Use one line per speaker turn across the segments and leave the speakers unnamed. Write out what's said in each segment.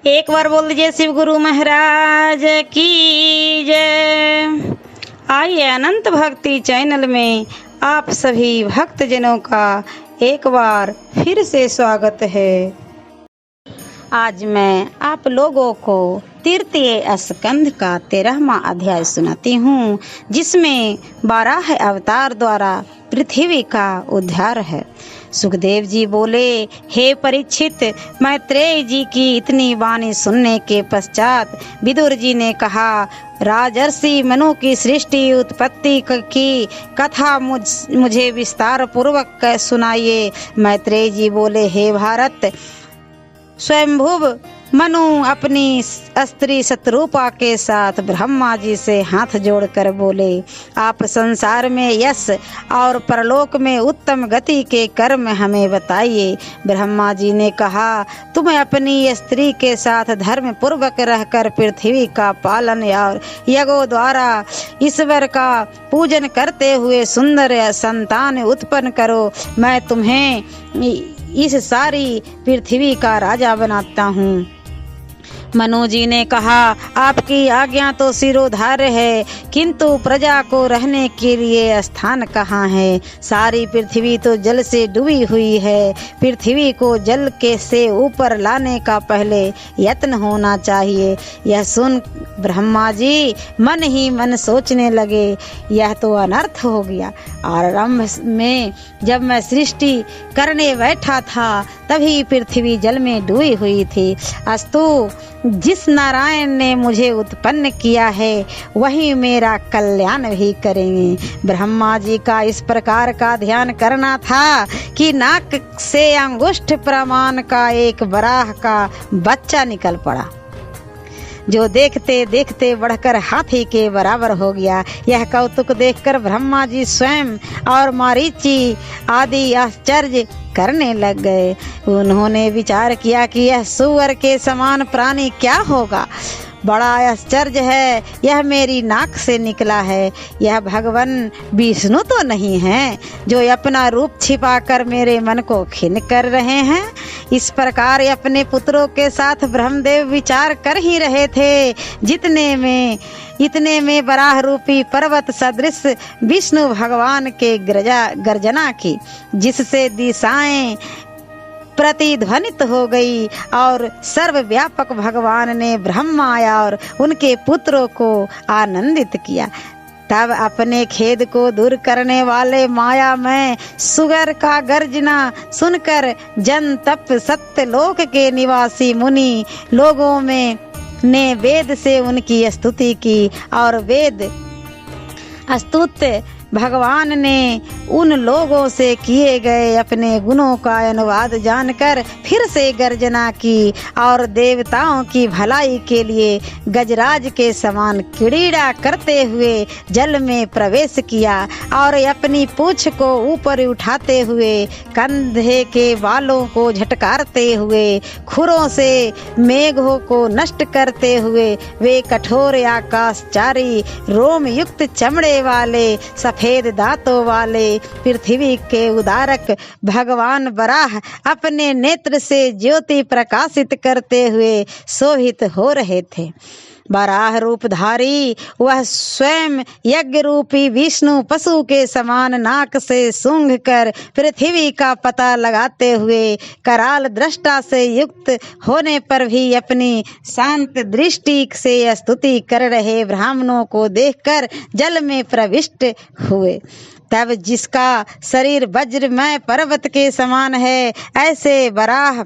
एक बार बोल दीजिए शिव गुरु महाराज की जय। आइए अनंत भक्ति चैनल में आप सभी भक्तजनों का एक बार फिर से स्वागत है। आज मैं आप लोगों को तृतीय स्कंध का 13वां अध्याय सुनाती हूँ, जिसमें 12 अवतार द्वारा पृथ्वी का उद्धार है। सुखदेव जी बोले, हे परीक्षित, मैत्रेय जी की इतनी वाणी सुनने के पश्चात विदुर जी ने कहा, राजर्षि मनु की सृष्टि उत्पत्ति की कथा मुझे विस्तार पूर्वक सुनाइए। मैत्रेय जी बोले, हे भारत, स्वयंभुव मनु अपनी स्त्री शत्रुपा के साथ ब्रह्मा जी से हाथ जोड़कर बोले, आप संसार में यश और परलोक में उत्तम गति के कर्म हमें बताइए। ब्रह्मा जी ने कहा, तुम्हें अपनी स्त्री के साथ धर्म पूर्वक रहकर पृथ्वी का पालन और यज्ञों द्वारा ईश्वर का पूजन करते हुए सुंदर संतान उत्पन्न करो। मैं तुम्हें इस सारी पृथ्वी का राजा बनाता हूँ। मनु जी ने कहा, आपकी आज्ञा तो सिरोधार्य है, किंतु प्रजा को रहने के लिए स्थान कहाँ है? सारी पृथ्वी तो जल से डूबी हुई है। पृथ्वी को जल के से ऊपर लाने का पहले यत्न होना चाहिए। यह सुन ब्रह्मा जी मन ही मन सोचने लगे, यह तो अनर्थ हो गया। आरंभ में जब मैं सृष्टि करने बैठा था तभी पृथ्वी जल में डूबी हुई थी। अस्तु जिस नारायण ने मुझे उत्पन्न किया है वही मेरा कल्याण भी करेंगे। ब्रह्मा जी का इस प्रकार का ध्यान करना था कि नाक से अंगुष्ठ प्रमाण का एक वराह का बच्चा निकल पड़ा, जो देखते देखते बढ़कर हाथी के बराबर हो गया। यह कौतुक देखकर ब्रह्मा जी स्वयं और मारीची आदि आश्चर्य करने लग गए। उन्होंने विचार किया कि यह सूअर के समान प्राणी क्या होगा। बड़ा आश्चर्य है, यह मेरी नाक से निकला है। यह भगवान विष्णु तो नहीं है जो अपना रूप छिपाकर मेरे मन को खिन्न कर रहे हैं। इस प्रकार अपने पुत्रों के साथ ब्रह्मदेव विचार कर ही रहे थे, इतने में बराह रूपी पर्वत सदृश विष्णु भगवान के गर्जना की, जिससे दिशाएं प्रतिध्वनित हो गई और सर्वव्यापक भगवान ने ब्रह्मा और उनके पुत्रों को आनंदित किया। तब अपने खेद को दूर करने वाले माया में सुगर का गर्जना सुनकर जन तप सत्यलोक के निवासी मुनि लोगों में ने वेद से उनकी स्तुति की और वेद स्तुत्य भगवान ने उन लोगों से किए गए अपने गुणों का अनुवाद जानकर फिर से गर्जना की और देवताओं की भलाई के लिए गजराज के समान क्रीड़ा करते हुए जल में प्रवेश किया और अपनी पूंछ को ऊपर उठाते हुए कंधे के बालों को झटकारते हुए खुरों से मेघों को नष्ट करते हुए वे कठोर आकाशचारी रोम युक्त चमड़े वाले सफेद दांतों वाले पृथ्वी के उदारक भगवान बराह अपने नेत्र से ज्योति प्रकाशित करते हुए शोभित हो रहे थे। बराह रूपधारी वह स्वयं यज्ञ रूपी विष्णु पशु के समान नाक से सूंघ कर पृथ्वी का पता लगाते हुए कराल दृष्टा से युक्त होने पर भी अपनी शांत दृष्टि से स्तुति कर रहे ब्राह्मणों को देखकर जल में प्रविष्ट हुए। तब जिसका शरीर वज्रमय पर्वत के समान है, ऐसे बराह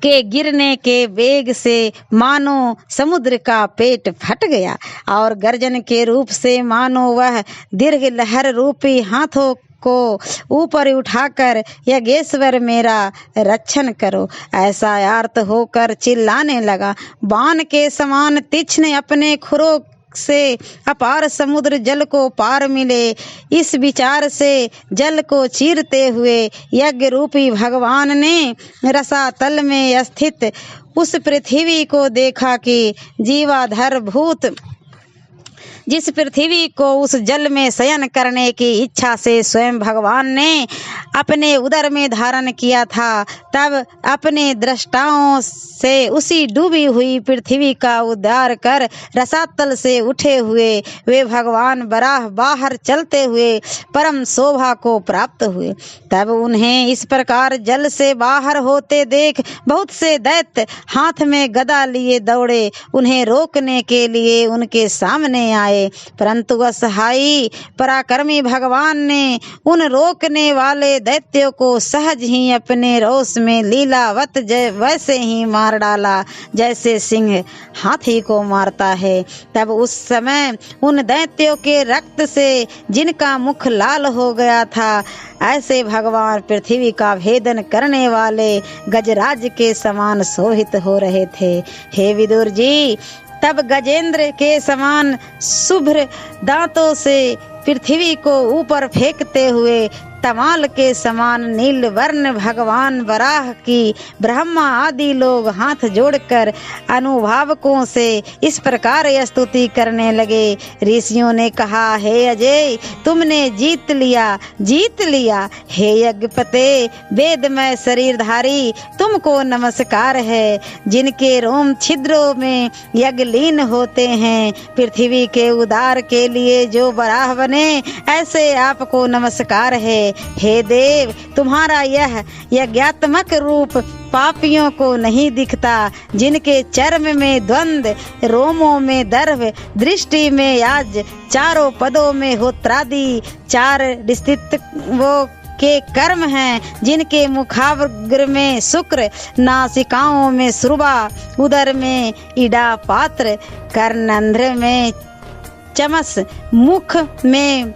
के गिरने के वेग से मानो समुद्र का पेट फट गया और गर्जन के रूप से मानो वह दीर्घ लहर रूपी हाथों को ऊपर उठाकर यज्ञेश्वर मेरा रक्षण करो ऐसा आर्त होकर चिल्लाने लगा। बाण के समान तीक्ष्ण अपने खुरों से अपार समुद्र जल को पार मिले, इस विचार से जल को चीरते हुए यज्ञ रूपी भगवान ने रसातल में स्थित उस पृथ्वी को देखा कि जीवाधर भूत जिस पृथ्वी को उस जल में शयन करने की इच्छा से स्वयं भगवान ने अपने उदर में धारण किया था, तब अपने दृष्टाओं से उसी डूबी हुई पृथ्वी का उद्धार कर रसातल से उठे हुए वे भगवान बराह बाहर चलते हुए परम शोभा को प्राप्त हुए। तब उन्हें इस प्रकार जल से बाहर होते देख बहुत से दैत्य हाथ में गदा लिए दौड़े, उन्हें रोकने के लिए उनके सामने आए, परंतु असहायी पराक्रमी भगवान ने उन रोकने वाले दैत्यों को सहज ही अपने रोष में लीलावत वैसे ही मार डाला जैसे सिंह हाथी को मारता है। तब उस समय उन दैत्यों के रक्त से जिनका मुख लाल हो गया था, ऐसे भगवान पृथ्वी का भेदन करने वाले गजराज के समान शोभित हो रहे थे। हे विदुर जी, तब गजेंद्र के समान शुभ्र दांतों से पृथ्वी को ऊपर फेंकते हुए तमाल के समान नील वर्ण भगवान वराह की ब्रह्मा आदि लोग हाथ जोड़कर अनुभावकों से इस प्रकार स्तुति करने लगे। ऋषियों ने कहा, हे अजय, तुमने जीत लिया। हे यज्ञपते, वेदमय शरीरधारी, तुमको नमस्कार है। जिनके रोम छिद्रों में यज्ञलीन होते हैं, पृथ्वी के उद्धार के लिए जो वराह बने, ऐसे आपको नमस्कार है। हे देव, तुम्हारा यह यज्ञात्मक रूप पापियों को नहीं दिखता, जिनके चर्म में द्वंद, रोमों में दर्भ, दृष्टि में याज, चारों पदों में होत्रादि, चार स्थितियों के कर्म हैं, जिनके मुखाग्र में शुक्र, नासिकाओं में श्रुवा, उदर में ईडा पात्र, कर्णंध्र में चमस, मुख में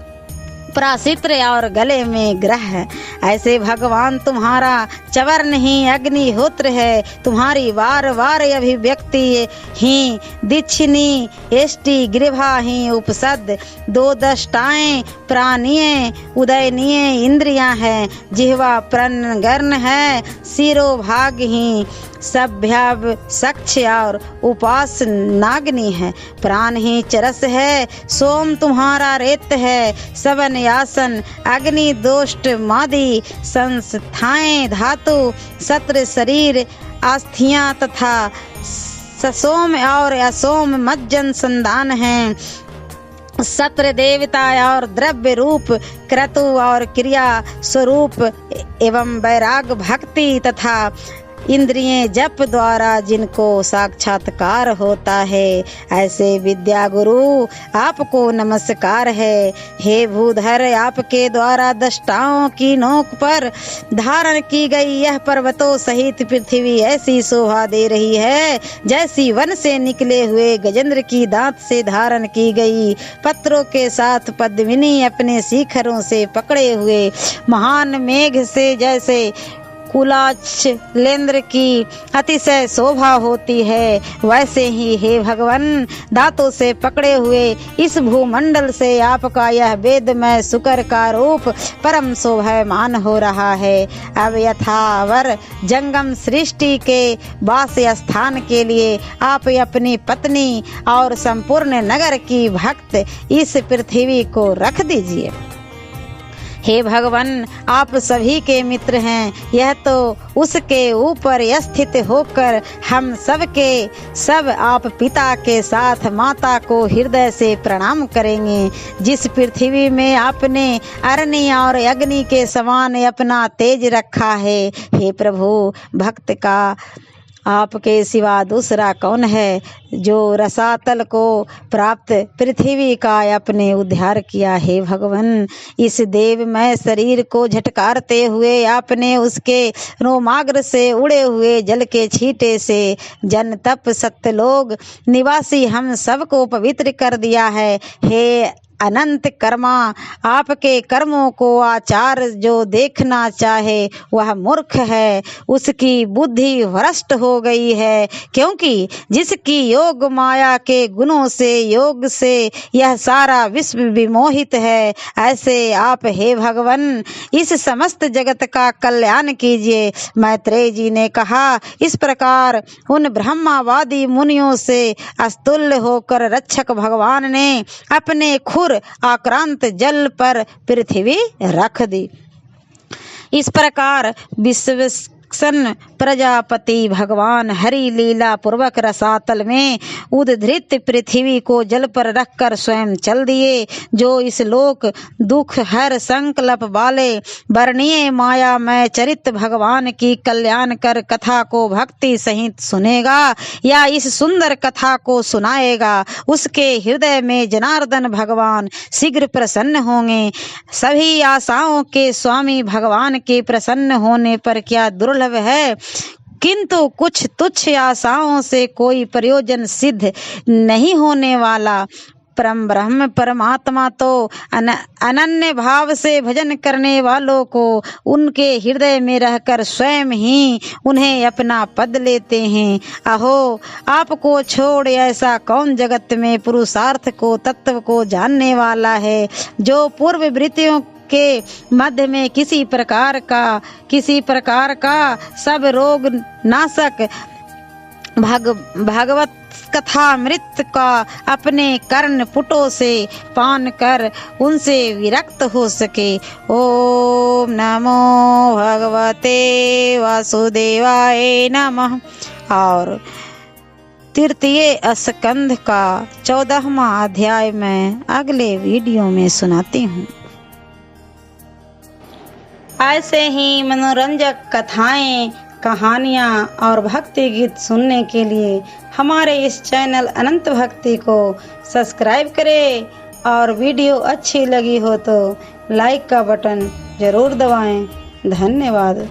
प्राशित्र और गले में ग्रह है। ऐसे भगवान तुम्हारा चवर्ण ही अग्निहोत्र है। तुम्हारी वार वार अभिव्यक्ति ही दीक्षिणी, एष्टि, ग्रीवा ही उपसद, दो दष्टाएं प्राणीय, उदयनीय इंद्रियां हैं। जिह्वा प्रणगर्ण है, शिरोभाग ही सभ्याव सक्ष और उपास नागनी है। प्राण ही चरस है, सोम तुम्हारा रेत है। सवन यासन, अग्नि, दोष्ट, मादि संस्थाएं, धातु, सत्र, शरीर, आस्थियां तथा ससोम और असोम मज्जन संदान हैं। सत्र देवता और द्रव्य रूप, क्रतु और क्रिया स्वरूप एवं वैराग भक्ति तथा इंद्रिय जप द्वारा जिनको साक्षात्कार होता है, ऐसे विद्या गुरु आपको नमस्कार है। हे भूधर, आपके द्वारा दष्टाओं की नोक पर धारण की गई यह पर्वतों सहित पृथ्वी ऐसी शोभा दे रही है, जैसी वन से निकले हुए गजेंद्र की दांत से धारण की गई पत्रों के साथ पद्मिनी अपने शिखरों से पकड़े हुए महान मेघ से जैसे कुलाचलेंद्र की अतिशय शोभा होती है, वैसे ही हे भगवान, दांतों से पकड़े हुए इस भूमंडल से आपका यह वेदमय शुकर का रूप परम शोभायमान हो रहा है। अब यथावर जंगम सृष्टि के वास स्थान के लिए आप अपनी पत्नी और संपूर्ण नगर की भक्त इस पृथ्वी को रख दीजिए। हे भगवान, आप सभी के मित्र हैं, यह तो उसके ऊपर स्थित होकर हम सब के सब आप पिता के साथ माता को हृदय से प्रणाम करेंगे। जिस पृथ्वी में आपने अग्नि और अग्नि के समान अपना तेज रखा है, हे प्रभु, भक्त का आपके सिवा दूसरा कौन है जो रसातल को प्राप्त पृथ्वी का अपने उद्धार किया। हे भगवान, इस देवमय शरीर को झटकारते हुए आपने उसके रोमाग्र से उड़े हुए जल के छींटे से जन तप सत्यलोक निवासी हम सबको पवित्र कर दिया है। हे अनंत कर्मा। आपके कर्मों को आचार जो देखना चाहे वह मूर्ख है, उसकी बुद्धि भ्रष्ट हो गई है। क्योंकि जिसकी योग माया के गुणों से, योग से यह सारा विश्व विमोहित है, ऐसे आप हे भगवान इस समस्त जगत का कल्याण कीजिए। मैत्रेय जी ने कहा, इस प्रकार उन ब्रह्मावादी मुनियों से अस्तुल्य होकर रक्षक भगवान ने अपने खुर आक्रांत जल पर पृथ्वी रख दी। इस प्रकार विश्वसन प्रजापति भगवान हरि लीला पूर्वक रसातल में उद्धृत पृथ्वी को जल पर रखकर स्वयं चल दिए। जो इस लोक दुख हर संकल्प वाले वर्णीय मायामय चरित भगवान की कल्याण कर कथा को भक्ति सहित सुनेगा या इस सुंदर कथा को सुनाएगा, उसके हृदय में जनार्दन भगवान शीघ्र प्रसन्न होंगे। सभी आशाओं के स्वामी भगवान के प्रसन्न होने पर क्या दुर्लभ है, किंतु कुछ तुच्छ आशाओं से कोई प्रयोजन सिद्ध नहीं होने वाला। परम ब्रह्म परमात्मा तो अनन्य भाव से भजन करने वालों को उनके हृदय में रहकर स्वयं ही उन्हें अपना पद लेते हैं। अहो, आपको छोड़ ऐसा कौन जगत में पुरुषार्थ को, तत्व को जानने वाला है, जो पूर्व वृत्तियों के मध्य में किसी प्रकार का सब रोग नाशक भागवत कथामृत का अपने कर्ण पुटों से पान कर उनसे विरक्त हो सके। ओम नमो भगवते वासुदेवाय नमः। और तृतीय स्कंध का 14वां अध्याय मैं अगले वीडियो में सुनाती हूँ। ऐसे ही मनोरंजक कथाएं, कहानियाँ और भक्ति गीत सुनने के लिए हमारे इस चैनल अनंत भक्ति को सब्सक्राइब करें और वीडियो अच्छी लगी हो तो लाइक का बटन जरूर दबाएं। धन्यवाद।